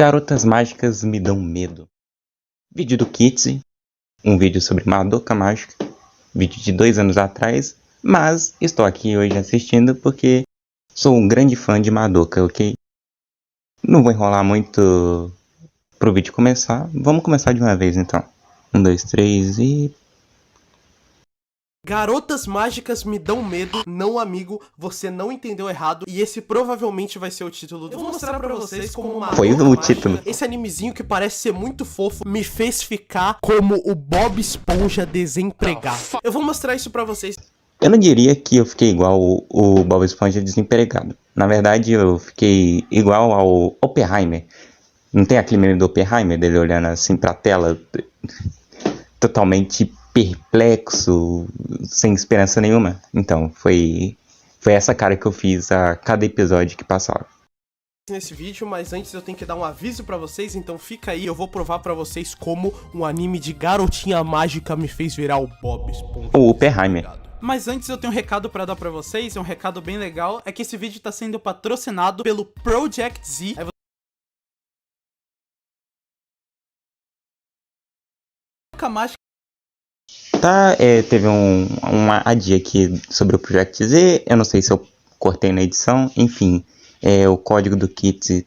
Garotas mágicas me dão medo. Vídeo do Kitty, um vídeo sobre Madoka Mágica, vídeo de 2 anos atrás, mas estou aqui hoje assistindo porque sou um grande fã de Madoka, ok? Não vou enrolar muito pro vídeo começar, vamos começar de uma vez então. 1, 2, 3 e... Garotas mágicas me dão medo, não amigo, você não entendeu errado e esse provavelmente vai ser o título do vídeo. Eu vou mostrar pra vocês como uma Foi o título. Esse animezinho que parece ser muito fofo me fez ficar como o Bob Esponja desempregado. Eu vou mostrar isso pra vocês. Eu não diria que eu fiquei igual o Bob Esponja desempregado. Na verdade eu fiquei igual ao Oppenheimer. Não tem aquele meme do Oppenheimer, dele olhando assim pra tela, totalmente perplexo, sem esperança nenhuma? Então, foi essa cara que eu fiz a cada episódio que passava. Nesse vídeo, mas antes eu tenho que dar um aviso pra vocês, então fica aí, eu vou provar pra vocês como um anime de garotinha mágica me fez virar o Bob Esponja. O Oppenheimer. Mas antes eu tenho um recado pra dar pra vocês, é um recado bem legal, é que esse vídeo tá sendo patrocinado pelo Project Z. Mágica. Tá, teve uma adia aqui sobre o Project Z, eu não sei se eu cortei na edição, enfim, o código do Kit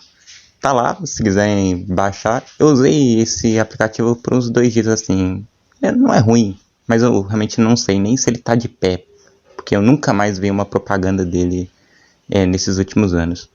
tá lá, se quiserem baixar. Eu usei esse aplicativo por uns 2 dias assim, não é ruim, mas eu realmente não sei nem se ele tá de pé, porque eu nunca mais vi uma propaganda dele nesses últimos anos.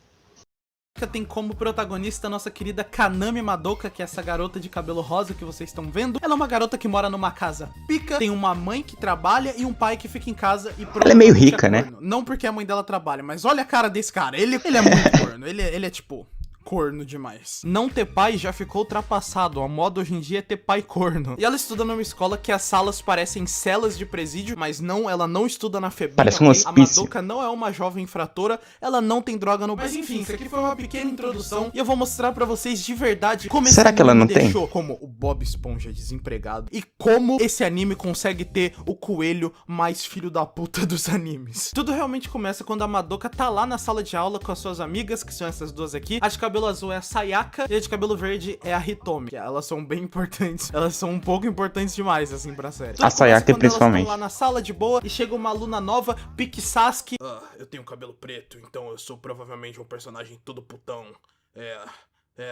Tem como protagonista a nossa querida Kaname Madoka, que é essa garota de cabelo rosa que vocês estão vendo. Ela é uma garota que mora numa casa pica, tem uma mãe que trabalha e um pai que fica em casa e ela é meio rica, né? Não porque a mãe dela trabalha, mas olha a cara desse cara, ele é muito corno, ele é tipo... corno demais. Não ter pai já ficou ultrapassado, a moda hoje em dia é ter pai corno. E ela estuda numa escola que as salas parecem celas de presídio, mas não, ela não estuda na FEBEM. Parece um hospício. A Madoka não é uma jovem infratora, ela não tem droga no... Mas enfim, isso aqui foi uma pequena introdução e eu vou mostrar pra vocês de verdade como Será que ela não tem? Deixou como o Bob Esponja desempregado e como esse anime consegue ter o coelho mais filho da puta dos animes. Tudo realmente começa quando a Madoka tá lá na sala de aula com as suas amigas, que são essas duas aqui. A de cabelo azul é a Sayaka e a de cabelo verde é a Hitomi. Elas são bem importantes. Elas são um pouco importantes demais, assim, pra série. A Sayaka, principalmente. Elas estão lá na sala de boa e chega uma aluna nova, pique Sasuke. Eu tenho cabelo preto, então eu sou provavelmente um personagem todo putão.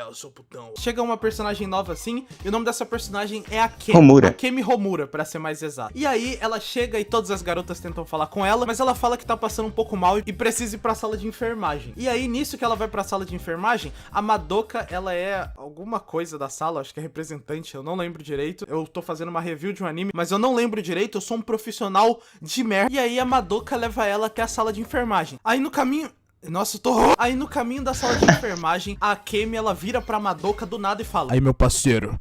Eu sou putão. Chega uma personagem nova assim, e o nome dessa personagem é a Kemi. Homura. A Kemi Homura, pra ser mais exato. E aí, ela chega e todas as garotas tentam falar com ela, mas ela fala que tá passando um pouco mal e precisa ir pra sala de enfermagem. E aí, nisso que ela vai pra sala de enfermagem, a Madoka, ela é alguma coisa da sala, acho que é representante, eu não lembro direito. Eu tô fazendo uma review de um anime, mas eu não lembro direito, eu sou um profissional de merda. E aí, a Madoka leva ela até a sala de enfermagem. Aí, no caminho... Nossa, eu tô... Aí no caminho da sala de enfermagem, a Kemi, ela vira pra Madoka do nada e fala: Aí meu parceiro,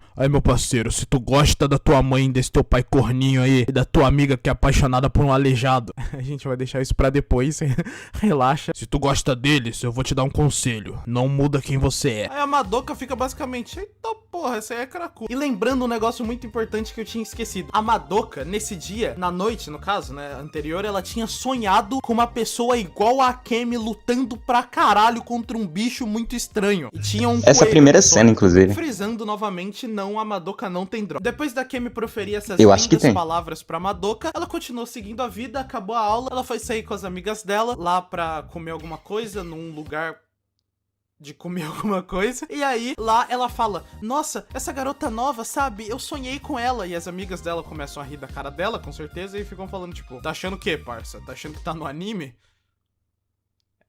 se tu gosta da tua mãe, desse teu pai corninho aí, e da tua amiga que é apaixonada por um aleijado, a gente vai deixar isso pra depois, relaxa. Se tu gosta deles, eu vou te dar um conselho, não muda quem você é. Aí a Madoka fica basicamente, eita porra, essa aí é cracuda. E lembrando um negócio muito importante que eu tinha esquecido, a Madoka, nesse dia, na noite, no caso, né, anterior, ela tinha sonhado com uma pessoa igual a Kemi lutando pra caralho contra um bicho muito estranho. E tinha um essa primeira cena, inclusive. Frisando novamente, não, a Madoka não tem droga. Depois da Kemi proferir essas lindas palavras pra Madoka, ela continuou seguindo a vida, acabou a aula, ela foi sair com as amigas dela, lá pra comer alguma coisa, num lugar... de comer alguma coisa. E aí, lá ela fala: nossa, essa garota nova, sabe? Eu sonhei com ela. E as amigas dela começam a rir da cara dela, com certeza, e ficam falando, tipo, tá achando o quê, parça? Tá achando que tá no anime?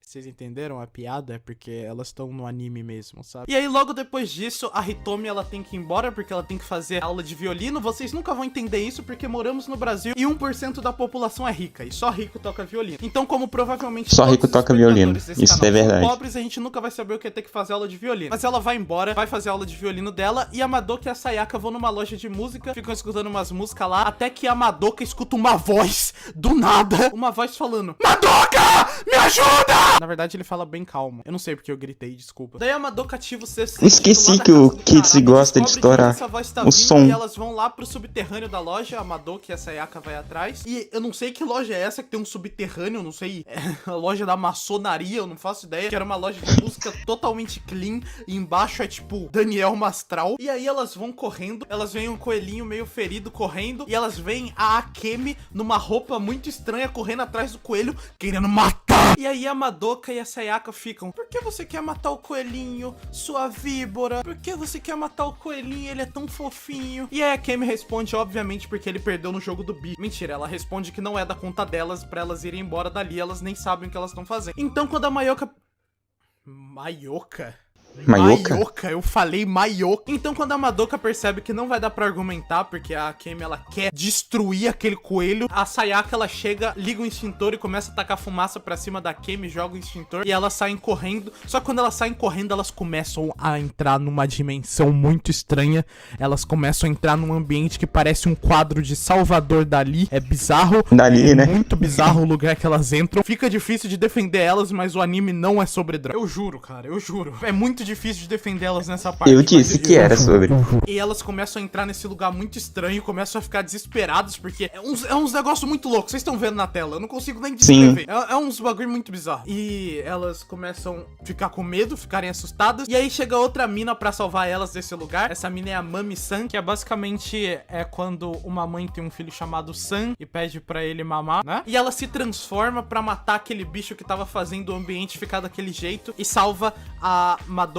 Vocês entenderam a piada? É porque elas estão no anime mesmo, sabe? E aí, logo depois disso, a Hitomi, ela tem que ir embora porque ela tem que fazer aula de violino. Vocês nunca vão entender isso porque moramos no Brasil e 1% da população é rica e só rico toca violino. Então, como provavelmente só rico toca violino, isso é verdade. Pobres, a gente nunca vai saber o que é ter que fazer aula de violino. Mas ela vai embora, vai fazer aula de violino dela e a Madoka e a Sayaka vão numa loja de música, ficam escutando umas músicas lá, até que a Madoka escuta uma voz do nada, uma voz falando: Madoka, me ajuda! Na verdade, ele fala bem calmo. Eu não sei porque eu gritei, desculpa. Daí a Madoka ativa o sexto Esqueci sentido lá que da o casa do Kitty caralho, gosta de descobre estourar essa voz tá o vindo som. E elas vão lá pro subterrâneo da loja, a Madoka e a Sayaka vai atrás. E eu não sei que loja é essa que tem um subterrâneo, eu não sei. É a loja da maçonaria, eu não faço ideia. Que era uma loja de música totalmente clean. E embaixo é tipo Daniel Mastral. E aí elas vão correndo, elas veem um coelhinho meio ferido correndo. E elas veem a Akemi numa roupa muito estranha correndo atrás do coelho, querendo matar. E aí a Madoka e a Sayaka ficam: por que você quer matar o coelhinho, sua víbora? Por que você quer matar o coelhinho? Ele é tão fofinho. E aí a Akemi responde, obviamente, porque ele perdeu no jogo do bicho. Mentira, ela responde que não é da conta delas, pra elas irem embora dali, elas nem sabem o que elas estão fazendo. Então quando a Maioka... Maioka? Maioka? Eu falei Maioka. Então quando a Madoka percebe que não vai dar pra argumentar, porque a Akemi ela quer destruir aquele coelho, a Sayaka ela chega, liga o extintor e começa a tacar fumaça pra cima da Akemi, joga o extintor e elas saem correndo. Só que quando elas saem correndo, elas começam a entrar numa dimensão muito estranha. Elas começam a entrar num ambiente que parece um quadro de Salvador Dali. É bizarro. Dali, né? Muito bizarro o lugar que elas entram. Fica difícil de defender elas, mas o anime não é sobre droga. Eu juro, cara, eu juro. É muito difícil de defender elas nessa parte. Eu disse que era sobre. E elas começam a entrar nesse lugar muito estranho, começam a ficar desesperadas, porque é uns negócios muito loucos. Vocês estão vendo na tela, eu não consigo nem descrever. É uns bagulho muito bizarro. E elas começam a ficar com medo, ficarem assustadas. E aí chega outra mina pra salvar elas desse lugar. Essa mina é a Mami-san, que é basicamente quando uma mãe tem um filho chamado San e pede pra ele mamar, né? E ela se transforma pra matar aquele bicho que tava fazendo o ambiente ficar daquele jeito e salva a Madoka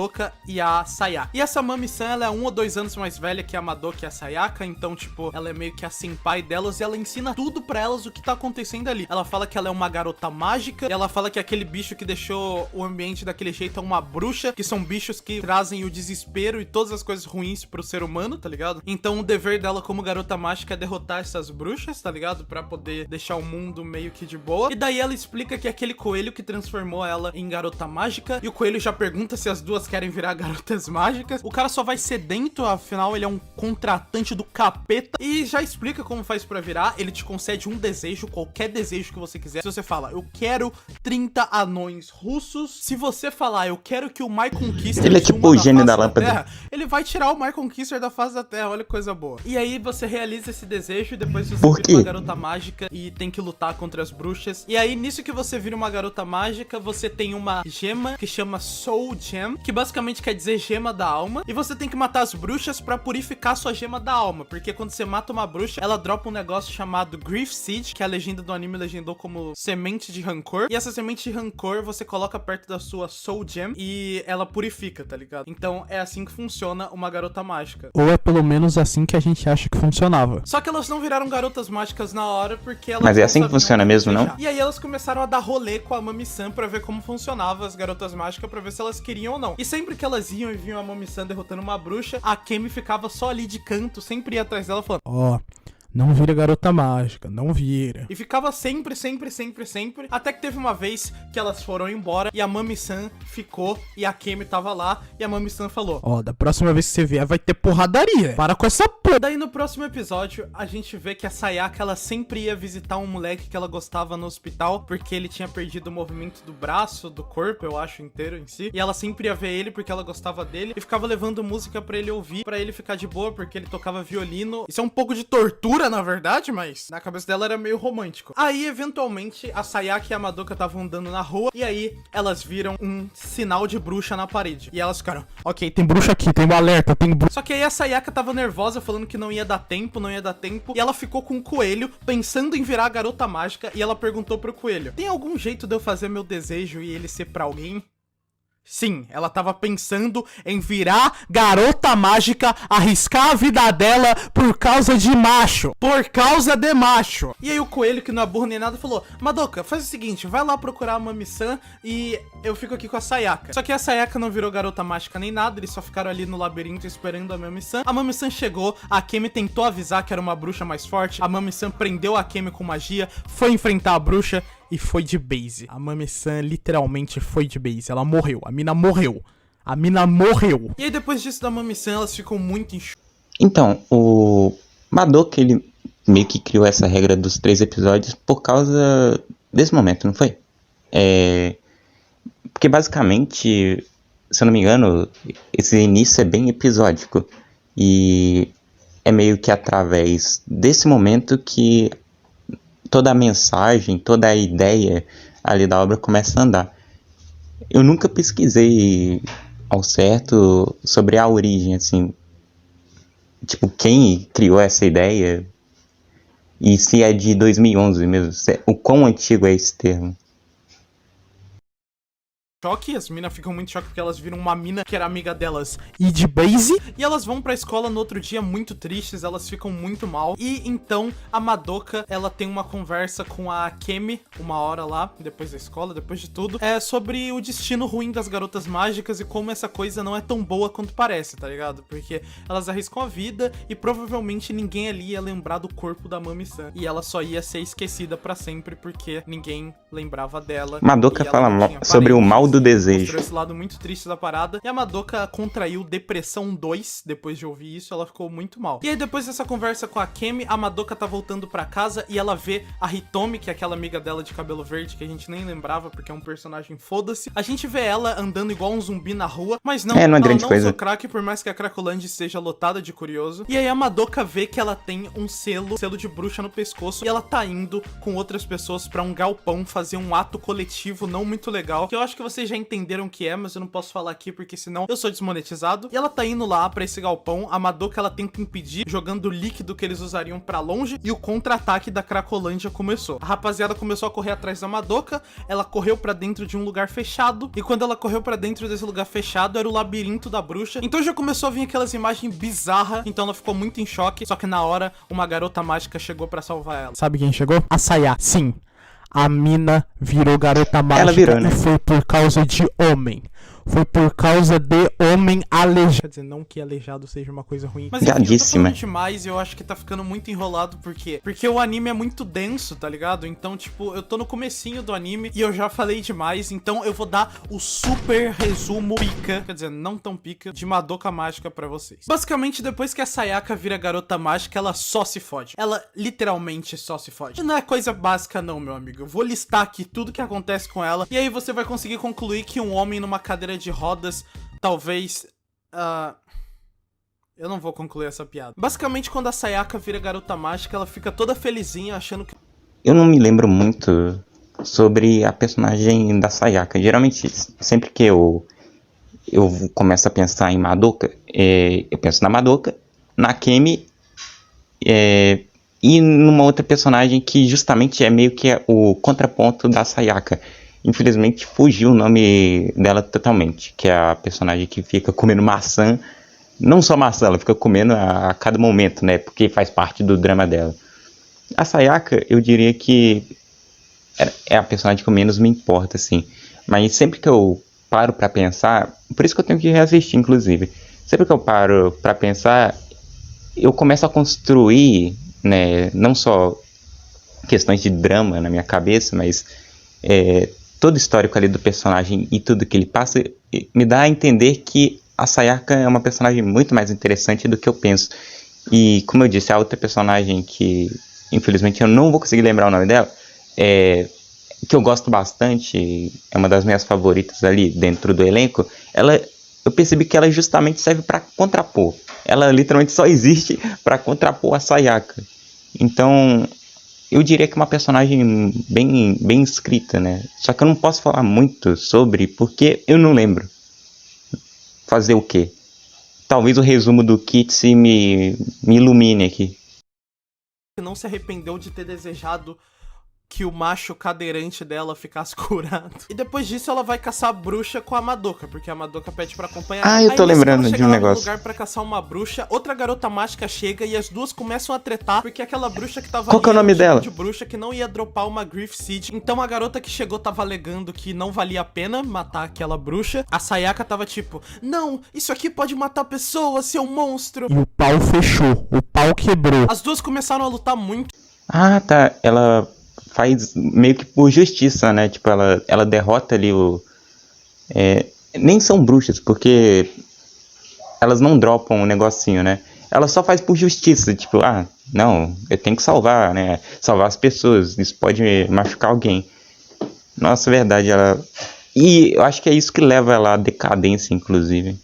e a Sayaka. E essa Mami-san, ela é 1 ou 2 anos mais velha que a Madoka e a Sayaka, então, tipo, ela é meio que a senpai delas e ela ensina tudo pra elas o que tá acontecendo ali. Ela fala que ela é uma garota mágica, e ela fala que aquele bicho que deixou o ambiente daquele jeito é uma bruxa, que são bichos que trazem o desespero e todas as coisas ruins pro ser humano, tá ligado? Então o dever dela como garota mágica é derrotar essas bruxas, tá ligado? Pra poder deixar o mundo meio que de boa. E daí ela explica que aquele coelho que transformou ela em garota mágica, e o coelho já pergunta se as duas querem virar garotas mágicas. O cara só vai sedento, afinal ele é um contratante do capeta, e já explica como faz pra virar. Ele te concede um desejo, qualquer desejo que você quiser. Se você fala, eu quero 30 anões russos, se você falar, eu quero que o My Conquister Ele é tipo o gênio da lâmpada. Terra, ele vai tirar o My Conquister da face da Terra, olha que coisa boa. E aí você realiza esse desejo e depois você vira uma garota mágica e tem que lutar contra as bruxas. E aí nisso que você vira uma garota mágica, você tem uma gema que chama Soul Gem, que basicamente quer dizer gema da alma, e você tem que matar as bruxas pra purificar sua gema da alma, porque quando você mata uma bruxa, ela dropa um negócio chamado Grief Seed, que a legenda do anime legendou como semente de rancor, e essa semente de rancor você coloca perto da sua Soul Gem e ela purifica, tá ligado? Então é assim que funciona uma garota mágica. Ou é pelo menos assim que a gente acha que funcionava. Só que elas não viraram garotas mágicas na hora, porque elas... Mas é assim que funciona mesmo, não? E aí elas começaram a dar rolê com a Mami-san pra ver como funcionava as garotas mágicas, pra ver se elas queriam ou não. E sempre que elas iam e viam a Mami-san derrotando uma bruxa, a Akemi ficava só ali de canto, sempre ia atrás dela falando, Ó, não vira garota mágica, não vira. e ficava sempre, até que teve uma vez que elas foram embora e a Mami-san ficou e a Akemi tava lá e a Mami-san falou, Ó, da próxima vez que você vier vai ter porradaria. Para com essa porra. Daí no próximo episódio, a gente vê que a Sayaka, ela sempre ia visitar um moleque que ela gostava no hospital, porque ele tinha perdido o movimento do braço, do corpo, eu acho, inteiro em si. E ela sempre ia ver ele porque ela gostava dele e ficava levando música pra ele ouvir, pra ele ficar de boa, porque ele tocava violino. Isso é um pouco de tortura, na verdade, mas na cabeça dela era meio romântico. Aí, eventualmente, a Sayaka e a Madoka estavam andando na rua, e aí elas viram um sinal de bruxa na parede. E elas ficaram, Ok, tem bruxa aqui, tem um alerta, tem bruxa. só que aí a Sayaka tava nervosa, falando que não ia dar tempo, e ela ficou com o coelho, pensando em virar a garota mágica, e ela perguntou pro coelho, tem algum jeito de eu fazer meu desejo e ele ser pra alguém? Sim, ela tava pensando em virar garota mágica, arriscar a vida dela por causa de macho. Por causa de macho. E aí o coelho, que não é burro nem nada, falou, Madoka, faz o seguinte, vai lá procurar a Mami-san e eu fico aqui com a Sayaka. Só que a Sayaka não virou garota mágica nem nada, eles só ficaram ali no labirinto esperando a Mami-san. A Mami-san chegou, a Akemi tentou avisar que era uma bruxa mais forte, a Mami-san prendeu a Akemi com magia, foi enfrentar a bruxa e foi de base. A Mami-san literalmente foi de base. Ela morreu. A mina morreu. A mina morreu. E aí depois disso da Mami-san, elas ficam muito Então, o Madoka, ele meio que criou essa regra dos 3 episódios por causa desse momento, não foi? Porque basicamente, se eu não me engano, esse início é bem episódico. E é meio que através desse momento que toda a mensagem, toda a ideia ali da obra começa a andar. Eu nunca pesquisei ao certo sobre a origem, assim, tipo, quem criou essa ideia e se é de 2011 mesmo, o quão antigo é esse termo. Choque, as minas ficam muito choque porque elas viram uma mina que era amiga delas e de base, e elas vão pra escola no outro dia muito tristes, elas ficam muito mal, e então a Madoka, ela tem uma conversa com a Kemi, uma hora lá, depois da escola, depois de tudo, sobre o destino ruim das garotas mágicas e como essa coisa não é tão boa quanto parece, tá ligado? Porque elas arriscam a vida e provavelmente ninguém ali ia lembrar do corpo da Mami-san, e ela só ia ser esquecida pra sempre porque ninguém lembrava dela. Madoka fala sobre o mal do desejo. Mostrou esse lado muito triste da parada. E a Madoka contraiu depressão 2 depois de ouvir isso, ela ficou muito mal. E aí depois dessa conversa com a Kemi, a Madoka tá voltando pra casa e ela vê a Hitomi, que é aquela amiga dela de cabelo verde, que a gente nem lembrava porque é um personagem foda-se. A gente vê ela andando igual um zumbi na rua, mas não, não é ela grande não coisa. usou crack, por mais que a Cracolândia esteja lotada de curioso. E aí a Madoka vê que ela tem um selo de bruxa no pescoço e ela tá indo com outras pessoas pra um galpão fazer um ato coletivo não muito legal, que eu acho que vocês já entenderam o que é, mas eu não posso falar aqui porque senão eu sou desmonetizado. E ela tá indo lá pra esse galpão, a Madoka ela tenta impedir, jogando o líquido que eles usariam pra longe, e o contra-ataque da Cracolândia começou. A rapaziada começou a correr atrás da Madoka, ela correu pra dentro de um lugar fechado, e quando ela correu pra dentro desse lugar fechado, era o labirinto da bruxa. Então já começou a vir aquelas imagens bizarras, então ela ficou muito em choque, só que na hora, uma garota mágica chegou pra salvar ela. Sabe quem chegou? A Saya. Sim. A mina virou garota mágica. Ela virou, né? E foi por causa de homem. Foi por causa de homem aleijado. Quer dizer, não que aleijado seja uma coisa ruim. Mas enfim, eu tô falando demais e eu acho que tá ficando muito enrolado. Por quê? Porque o anime é muito denso, tá ligado? Então, tipo, eu tô no comecinho do anime e eu já falei demais. Então eu vou dar o super resumo pica, quer dizer, não tão pica, de Madoka Mágica pra vocês. Basicamente, depois que a Sayaka vira garota mágica, ela só se fode. Ela literalmente só se fode. Não é coisa básica não, meu amigo. Eu vou listar aqui tudo que acontece com ela e aí você vai conseguir concluir que um homem numa cadeira de rodas, talvez... Eu não vou concluir essa piada. Basicamente, quando a Sayaka vira garota mágica, ela fica toda felizinha, achando que... Eu não me lembro muito sobre a personagem da Sayaka. Geralmente, sempre que eu começo a pensar em Madoka, eu penso na Madoka, na Kemi, e numa outra personagem que justamente é meio que o contraponto da Sayaka. Infelizmente fugiu o nome dela totalmente, que é a personagem que fica comendo maçã, não só maçã, ela fica comendo a cada momento, né, porque faz parte do drama dela. A Sayaka, eu diria que é a personagem que menos me importa, assim, mas sempre que eu paro pra pensar, por isso que eu tenho que reassistir, inclusive, sempre que eu paro pra pensar, eu começo a construir, né, não só questões de drama na minha cabeça, mas todo o histórico ali do personagem e tudo que ele passa me dá a entender que a Sayaka é uma personagem muito mais interessante do que eu penso. E como eu disse, a outra personagem que infelizmente eu não vou conseguir lembrar o nome dela, que eu gosto bastante, é uma das minhas favoritas ali dentro do elenco, eu percebi que ela justamente serve para contrapor. Ela literalmente só existe para contrapor a Sayaka. Então, eu diria que é uma personagem bem escrita, né? Só que eu não posso falar muito sobre, porque eu não lembro. Fazer o quê? Talvez o resumo do Kitsi me ilumine aqui. Não se arrependeu de ter desejado que o macho cadeirante dela ficasse curado. E depois disso ela vai caçar a bruxa com a Madoka, porque a Madoka pede pra acompanhar. Eu tô lembrando de um negócio. Lugar pra caçar uma bruxa, outra garota mágica chega e as duas começam a tretar, porque aquela bruxa que tava Qual que é o nome dela? De bruxa que não ia dropar uma Griff Seed. Então a garota que chegou tava alegando que não valia a pena matar aquela bruxa. A Sayaka tava tipo, não, isso aqui pode matar pessoas, seu monstro. E o pau fechou, o pau quebrou. As duas começaram a lutar muito. Ah, tá, ela faz meio que por justiça, né? Tipo, ela derrota ali nem são bruxas, porque elas não dropam um negocinho, né? Ela só faz por justiça, tipo, não, eu tenho que salvar, né? Salvar as pessoas, isso pode machucar alguém. Nossa, verdade, E eu acho que é isso que leva ela à decadência, inclusive.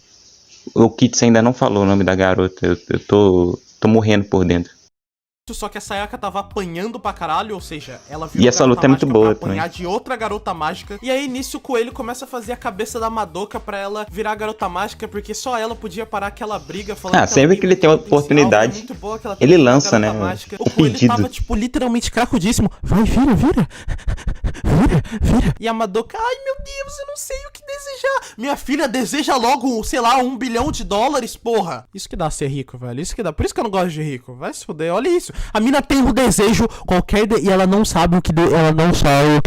O Kits ainda não falou o nome da garota. Eu tô morrendo por dentro. Só que a Sayaka tava apanhando pra caralho, ou seja, ela E essa luta é muito boa pra apanhar de outra garota mágica. E aí, nisso, o Coelho começa a fazer a cabeça da Madoka pra ela virar a garota mágica, porque só ela podia parar aquela briga, falando sempre que ele tem uma oportunidade, muito boa, que ela ele lança, né, mágica. o O Coelho pedido. tava, tipo, literalmente cracudíssimo. Vai, vira. E a Madoka, ai meu Deus, eu não sei o que desejar. Minha filha deseja logo, sei lá, $1 bilhão, porra. Isso que dá ser rico, velho. Isso que dá. Por isso que eu não gosto de rico. Vai se fuder, olha isso. A mina tem um desejo qualquer e ela não sabe o que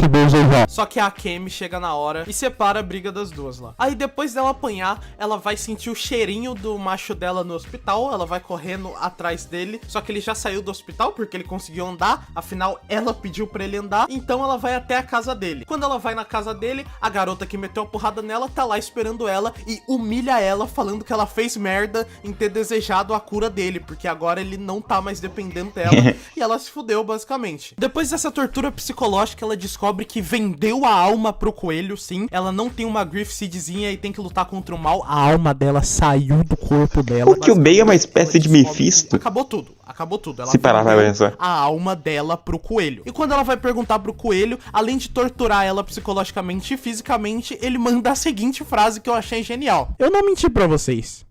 desejar. Só que a Akemi chega na hora e separa a briga das duas lá. Aí depois dela apanhar, ela vai sentir o cheirinho do macho dela no hospital. Ela vai correndo atrás dele. Só que ele já saiu do hospital porque ele conseguiu andar. Afinal, ela pediu pra ele andar. Então ela vai até a casa dele. Quando ela vai na casa dele, a garota que meteu a porrada nela tá lá esperando ela e humilha ela, falando que ela fez merda em ter desejado a cura dele, porque agora ele não tá mais dependendo dela. E ela se fudeu, basicamente. Depois dessa tortura psicológica, ela descobre que vendeu a alma pro coelho, sim. Ela não tem uma Griff Seedzinha e tem que lutar contra o mal. A alma dela saiu do corpo dela. O Kyubey é uma espécie de Mephisto. Acabou tudo. Ela se parar pra pensar. a alma dela pro coelho. E quando ela vai perguntar pro coelho, além de torturar ela psicologicamente e fisicamente, ele manda a seguinte frase que eu achei genial: eu não menti pra vocês.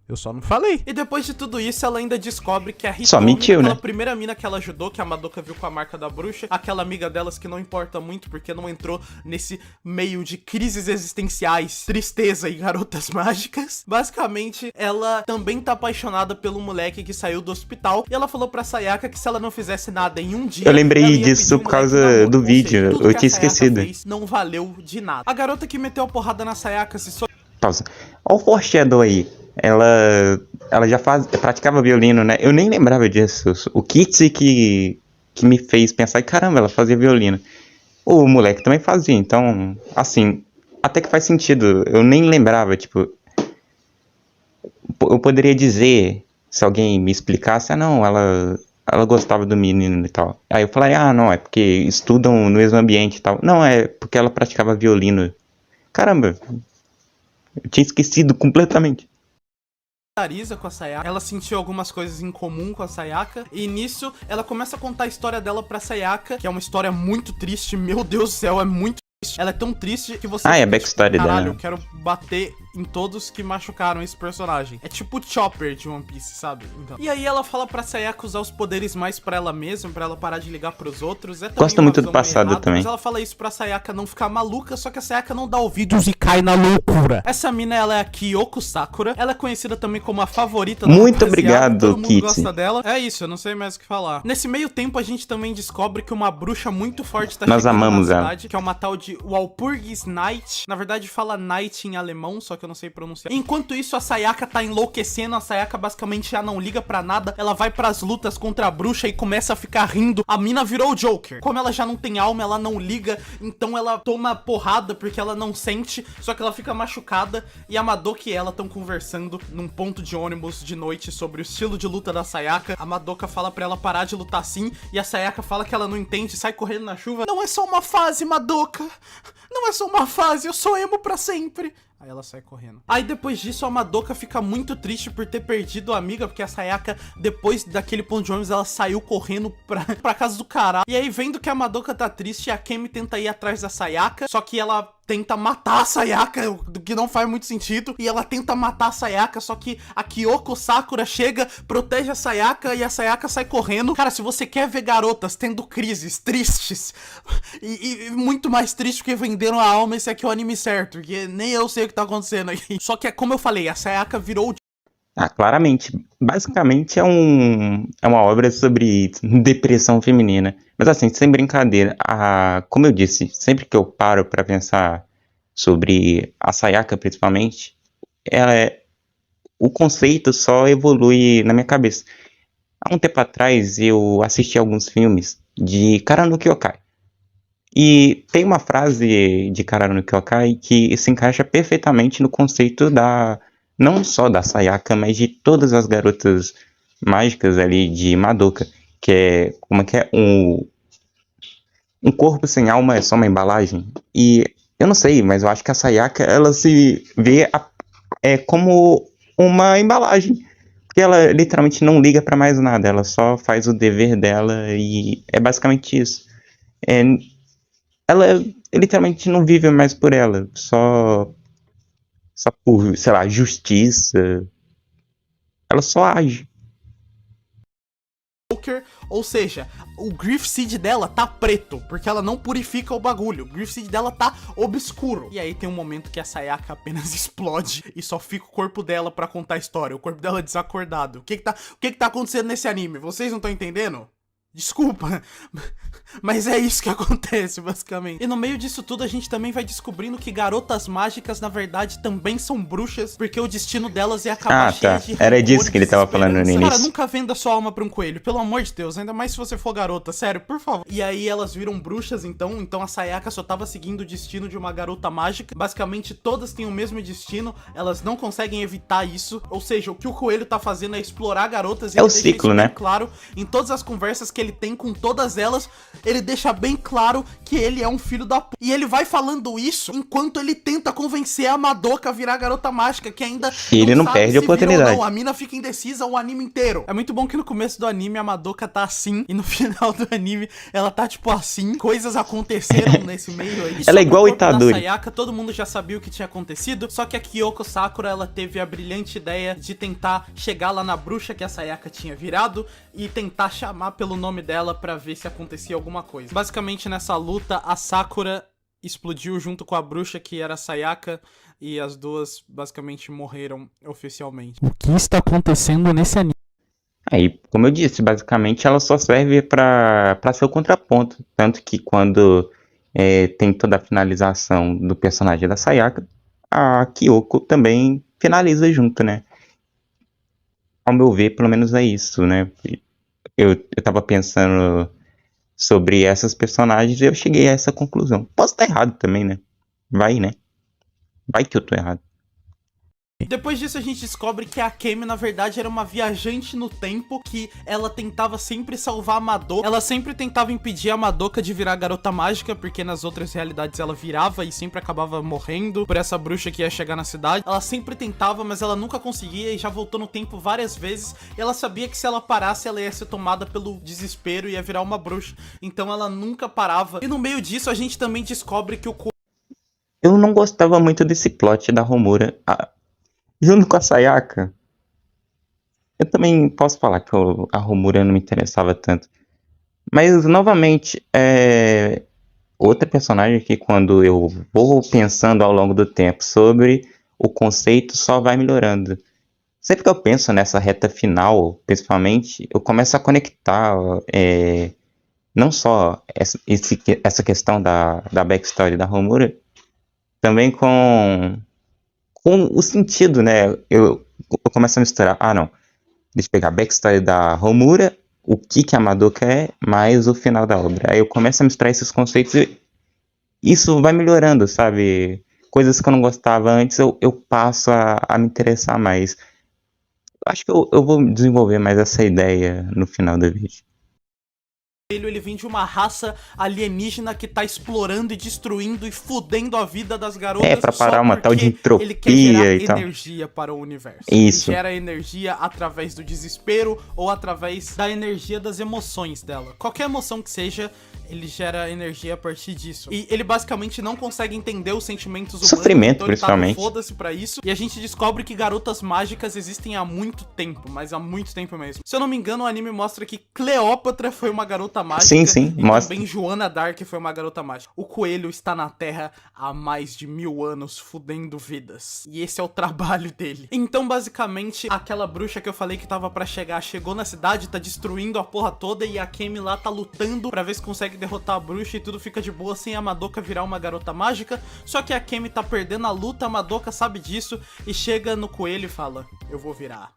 Eu só não falei. E depois de tudo isso, ela ainda descobre que a Hitomi, só mentiu, aquela né? primeira mina que ela ajudou, que a Madoka viu com a marca da bruxa, aquela amiga delas que não importa muito porque não entrou nesse meio de crises existenciais, tristeza e garotas mágicas. Basicamente, ela também tá apaixonada pelo moleque que saiu do hospital e ela falou pra Sayaka que se ela não fizesse nada em um dia... Eu lembrei disso por causa do vídeo, eu tinha esquecido. Não valeu de nada. A garota que meteu a porrada na Sayaka se... Pausa. Olha o foreshadow aí. Ela já praticava violino, né? Eu nem lembrava disso. O Kitsy que me fez pensar, caramba, ela fazia violino. O moleque também fazia, então, assim, até que faz sentido. Eu nem lembrava, tipo... Eu poderia dizer, se alguém me explicasse, não, ela gostava do menino e tal. Aí eu falaria, não, é porque estudam no mesmo ambiente e tal. Não, é porque ela praticava violino. Caramba, eu tinha esquecido completamente. Com a Sayaka, ela sentiu algumas coisas em comum com a Sayaka, e nisso ela começa a contar a história dela pra Sayaka, que é uma história muito triste, meu Deus do céu, é muito triste. Ela é tão triste que você... é a backstory dela. Caralho, eu quero bater em todos que machucaram esse personagem. É tipo o Chopper de One Piece, sabe? Então. E aí ela fala pra Sayaka usar os poderes mais pra ela mesma, pra ela parar de ligar pros outros. Gosto muito do passado errada, também. Mas ela fala isso pra Sayaka não ficar maluca, só que a Sayaka não dá ouvidos e cai na loucura. Essa mina, ela é a Kyoko Sakura. Ela é conhecida também como a favorita da Muito obrigado, todo mundo Kitty. gosta dela. É isso, eu não sei mais o que falar. Nesse meio tempo, a gente também descobre que uma bruxa muito forte tá Nós chegando amamos na ela. cidade, que é uma tal de Walpurgis Night. Na verdade, fala Night em alemão, só que eu não sei pronunciar. Enquanto isso, a Sayaka tá enlouquecendo. A Sayaka basicamente já não liga pra nada. Ela vai pras lutas contra a bruxa e começa a ficar rindo. A mina virou o Joker. Como ela já não tem alma, ela não liga. Então ela toma porrada porque ela não sente. Só que ela fica machucada. E a Madoka e ela estão conversando num ponto de ônibus de noite sobre o estilo de luta da Sayaka. A Madoka fala pra ela parar de lutar assim. E a Sayaka fala que ela não entende, sai correndo na chuva. Não é só uma fase, Madoka. Não é só uma fase, eu sou emo pra sempre. Aí ela sai correndo. Aí depois disso, a Madoka fica muito triste por ter perdido a amiga, porque a Sayaka, depois daquele ponto de ônibus, ela saiu correndo pra casa do caralho. E aí, vendo que a Madoka tá triste, a Kemi tenta ir atrás da Sayaka, só que ela tenta matar a Sayaka, o que não faz muito sentido. E ela tenta matar a Sayaka, só que a Kyoko Sakura chega, protege a Sayaka e a Sayaka sai correndo. Cara, se você quer ver garotas tendo crises tristes e muito mais triste porque venderam a alma, esse aqui é o anime certo, porque nem eu sei o que tá acontecendo aqui. Só que, como eu falei, a Sayaka virou... Claramente. Basicamente é uma obra sobre depressão feminina. Mas assim, sem brincadeira, como eu disse, sempre que eu paro pra pensar sobre a Sayaka principalmente, o conceito só evolui na minha cabeça. Há um tempo atrás eu assisti alguns filmes de Kara no Kyokai. E tem uma frase de Kara no Kyokai que se encaixa perfeitamente no conceito não só da Sayaka, mas de todas as garotas mágicas ali de Madoka, que é, como é que é, um corpo sem alma é só uma embalagem. E Eu não sei, mas eu acho que a Sayaka, ela se vê como uma embalagem. Porque ela literalmente não liga pra mais nada, ela só faz o dever dela e é basicamente isso. É, ela literalmente não vive mais por ela, só por, sei lá, justiça. Ela só age. Ou seja, o Griff Seed dela tá preto, porque ela não purifica o bagulho. O Griff Seed dela tá obscuro. E aí tem um momento que a Sayaka apenas explode e só fica o corpo dela pra contar a história. O corpo dela é desacordado. O que que tá acontecendo nesse anime? Vocês não estão entendendo? Desculpa, mas é isso que acontece, basicamente. E no meio disso tudo, a gente também vai descobrindo que garotas mágicas, na verdade, também são bruxas, porque o destino delas é acabar cheia de rancor. Era disso que ele tava falando no início. Cara, nunca venda sua alma pra um coelho, pelo amor de Deus, ainda mais se você for garota, sério, por favor. E aí elas viram bruxas, então a Sayaka só tava seguindo o destino de uma garota mágica. Basicamente, todas têm o mesmo destino, elas não conseguem evitar isso. Ou seja, o que o coelho tá fazendo é explorar garotas. É o ciclo, né? Claro, em todas as conversas que ele tem com todas elas, ele deixa bem claro que ele é um filho da p... E ele vai falando isso enquanto ele tenta convencer a Madoka a virar garota mágica, que ainda ele não perde a oportunidade. Não. A mina fica indecisa o anime inteiro. É muito bom que no começo do anime a Madoka tá assim, e no final do anime ela tá tipo assim. Coisas aconteceram nesse meio aí. Ela é igual o Itadori. Sayaka, todo mundo já sabia o que tinha acontecido, só que a Kyoko Sakura, ela teve a brilhante ideia de tentar chegar lá na bruxa que a Sayaka tinha virado e tentar chamar pelo nome dela pra ver se acontecia alguma coisa. Basicamente, nessa luta, a Sakura explodiu junto com a bruxa que era a Sayaka e as duas basicamente morreram oficialmente. O que está acontecendo nesse anime? Aí, como eu disse, basicamente ela só serve pra ser o contraponto. Tanto que quando tem toda a finalização do personagem da Sayaka, a Kyoko também finaliza junto, né? Ao meu ver, pelo menos é isso, né? Eu tava pensando sobre essas personagens e eu cheguei a essa conclusão. Posso estar errado também, né? Vai, né? Vai que eu tô errado. Depois disso a gente descobre que a Akemi na verdade era uma viajante no tempo, que ela tentava sempre salvar a Madoka. Ela sempre tentava impedir a Madoka de virar garota mágica, porque nas outras realidades ela virava e sempre acabava morrendo por essa bruxa que ia chegar na cidade. Ela sempre tentava, mas ela nunca conseguia e já voltou no tempo várias vezes. E ela sabia que se ela parasse ela ia ser tomada pelo desespero e ia virar uma bruxa. Então ela nunca parava. E no meio disso a gente também descobre que o... Eu não gostava muito desse plot da Homura. Junto com a Sayaka, eu também posso falar que a Homura não me interessava tanto. Mas, novamente, outra personagem que quando eu vou pensando ao longo do tempo sobre o conceito, só vai melhorando. Sempre que eu penso nessa reta final, principalmente, eu começo a conectar não só essa questão da backstory da Homura, também com o sentido, né? Eu começo a misturar. Não. Deixa eu pegar a backstory da Homura, o que a Madoka é, mais o final da obra. Aí eu começo a misturar esses conceitos e isso vai melhorando, sabe? Coisas que eu não gostava antes, eu passo a me interessar mais. Acho que eu vou desenvolver mais essa ideia no final do vídeo. Ele vem de uma raça alienígena que tá explorando e destruindo e fudendo a vida das garotas. Pra parar uma tal de entropia ele quer gerar e tal. energia para o universo. Isso. Ele gera energia através do desespero ou através da energia das emoções dela. Qualquer emoção que seja, ele gera energia a partir disso. E ele basicamente não consegue entender os sentimentos humanos. Sofrimento, então principalmente. Ele tá foda-se pra isso. E a gente descobre que garotas mágicas existem há muito tempo, mas há muito tempo mesmo. Se eu não me engano, o anime mostra que Cleópatra foi uma garota mágica. Sim, e mostra. também Joana Dark foi uma garota mágica. O coelho está na Terra há mais de 1000 anos, fudendo vidas. E esse é o trabalho dele. Então, basicamente, aquela bruxa que eu falei que tava pra chegar, chegou na cidade, tá destruindo a porra toda, e a Akemi lá tá lutando pra ver se consegue derrotar a bruxa e tudo fica de boa sem a Madoka virar uma garota mágica. Só que a Akemi tá perdendo a luta, a Madoka sabe disso e chega no coelho e fala: eu vou virar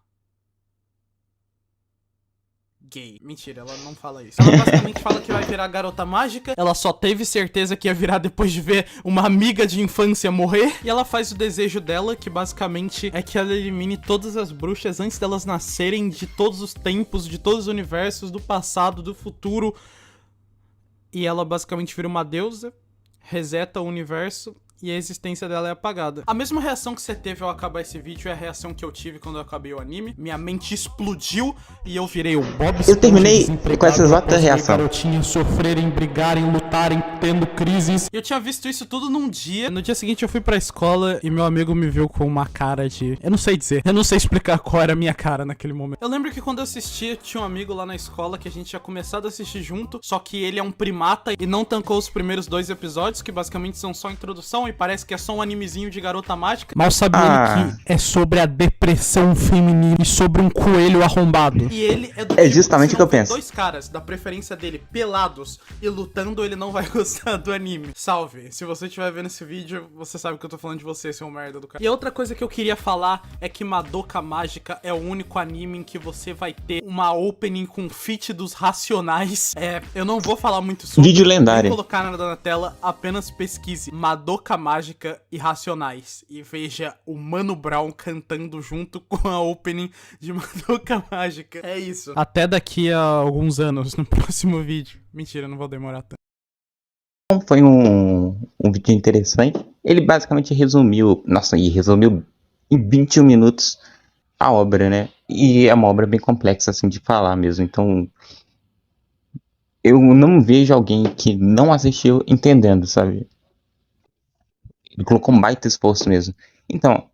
gay. Mentira, ela não fala isso. Ela basicamente fala que vai virar garota mágica. Ela só teve certeza que ia virar depois de ver uma amiga de infância morrer. E ela faz o desejo dela, que basicamente é que ela elimine todas as bruxas antes delas nascerem, de todos os tempos, de todos os universos, do passado, do futuro. E ela basicamente vira uma deusa, reseta o universo e a existência dela é apagada. A mesma reação que você teve ao acabar esse vídeo é a reação que eu tive quando eu acabei o anime. Minha mente explodiu e eu virei o Bob Eu terminei com essa exata reação. Garotinhas sofrerem, brigarem, lutarem, tendo crises. Eu tinha visto isso tudo num dia. No dia seguinte eu fui pra escola e meu amigo me viu com uma cara de... Eu não sei dizer. Eu não sei explicar qual era a minha cara naquele momento. Eu lembro que quando eu assistia, tinha um amigo lá na escola que a gente tinha começado a assistir junto, só que ele é um primata e não tancou os primeiros 2 episódios, que basicamente são só introdução e parece que é só um animezinho de garota mágica. Mal sabe ele que é sobre a depressão feminina e sobre um coelho arrombado. E ele é do justamente o que eu penso. 2 caras da preferência dele pelados e lutando, ele não vai gostar do anime. Salve. Se você estiver vendo esse vídeo, você sabe que eu tô falando de você, seu merda do cara. E outra coisa que eu queria falar é que Madoka Mágica é o único anime em que você vai ter uma opening com feat dos Racionais. Eu não vou falar muito sobre. Vídeo lendário. Vou colocar na tela, apenas pesquise Madoka Mágica e Racionais e veja o Mano Brown cantando junto com a opening de Madoka Mágica. É isso. Até daqui a alguns anos, no próximo vídeo. Mentira, não vou demorar tanto. Foi um vídeo interessante. Ele basicamente resumiu em 21 minutos a obra, né? E é uma obra bem complexa, assim, de falar mesmo. Então, eu não vejo alguém que não assistiu entendendo, sabe? Ele colocou um baita esforço mesmo. Então,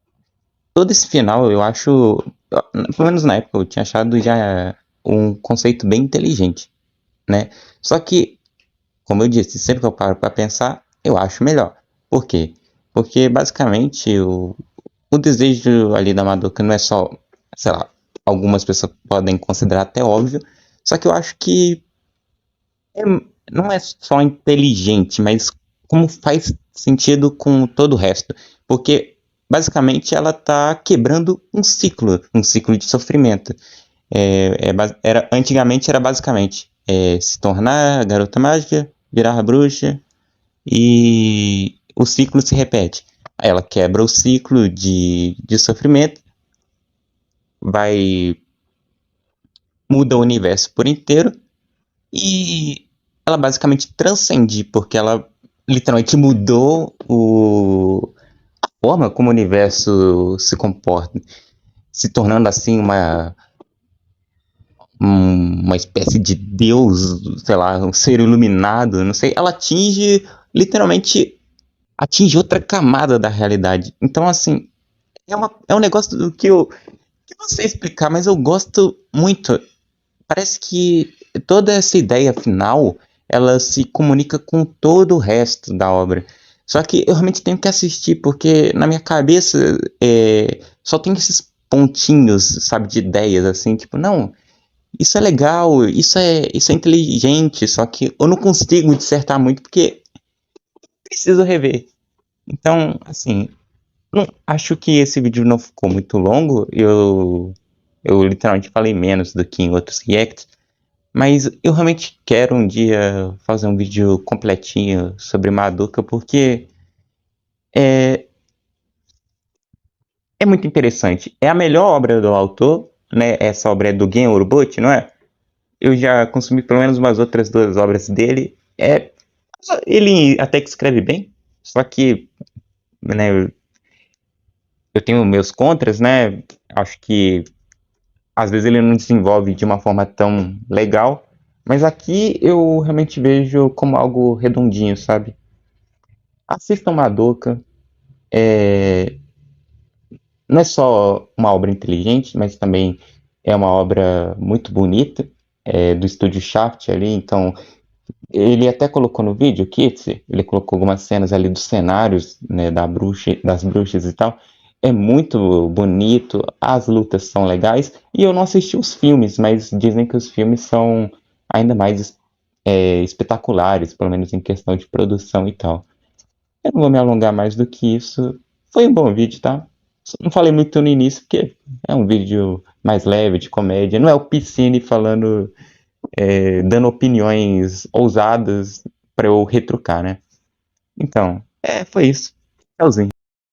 todo esse final, eu acho... Pelo menos na época, eu tinha achado já um conceito bem inteligente, né? Só que, como eu disse, sempre que eu paro pra pensar, eu acho melhor. Por quê? Porque, basicamente, o desejo ali da Madoka não é só, sei lá, algumas pessoas podem considerar até óbvio, só que eu acho que não é só inteligente, mas como faz sentido com todo o resto. Porque, basicamente, ela tá quebrando um ciclo de sofrimento. Antigamente era basicamente se tornar garota mágica, virar bruxa, e o ciclo se repete. Aí ela quebra o ciclo de sofrimento, muda o universo por inteiro, e ela basicamente transcende, porque ela literalmente mudou a forma como o universo se comporta, se tornando assim uma espécie de deus, sei lá, um ser iluminado, não sei. Ela literalmente atinge outra camada da realidade. Então, assim, é um negócio que eu não sei explicar, mas eu gosto muito. Parece que toda essa ideia final, ela se comunica com todo o resto da obra. Só que eu realmente tenho que assistir, porque na minha cabeça só tem esses pontinhos, sabe, de ideias, assim, tipo, não, isso é legal, isso é inteligente, só que eu não consigo dissertar muito, porque preciso rever. Então, assim, acho que esse vídeo não ficou muito longo, eu literalmente falei menos do que em outros reacts, mas eu realmente quero um dia fazer um vídeo completinho sobre Madoka, porque é muito interessante. É a melhor obra do autor, né? Essa obra é do Gen Urobuchi, não é? Eu já consumi pelo menos umas outras 2 obras dele. Ele até que escreve bem, só que, né, eu tenho meus contras, né? Acho que às vezes ele não desenvolve de uma forma tão legal, mas aqui eu realmente vejo como algo redondinho, sabe? Assistam Madoka. Não é só uma obra inteligente, mas também é uma obra muito bonita, do estúdio Shaft ali. Então, ele até colocou no vídeo, Kitty, ele colocou algumas cenas ali dos cenários, né, das bruxas e tal. É muito bonito, as lutas são legais, e eu não assisti os filmes, mas dizem que os filmes são ainda mais espetaculares, pelo menos em questão de produção e tal. Eu não vou me alongar mais do que isso. Foi um bom vídeo, tá? Não falei muito no início, porque é um vídeo mais leve, de comédia. Não é o Piscine falando, dando opiniões ousadas pra eu retrucar, né? Então, foi isso. Tchauzinho.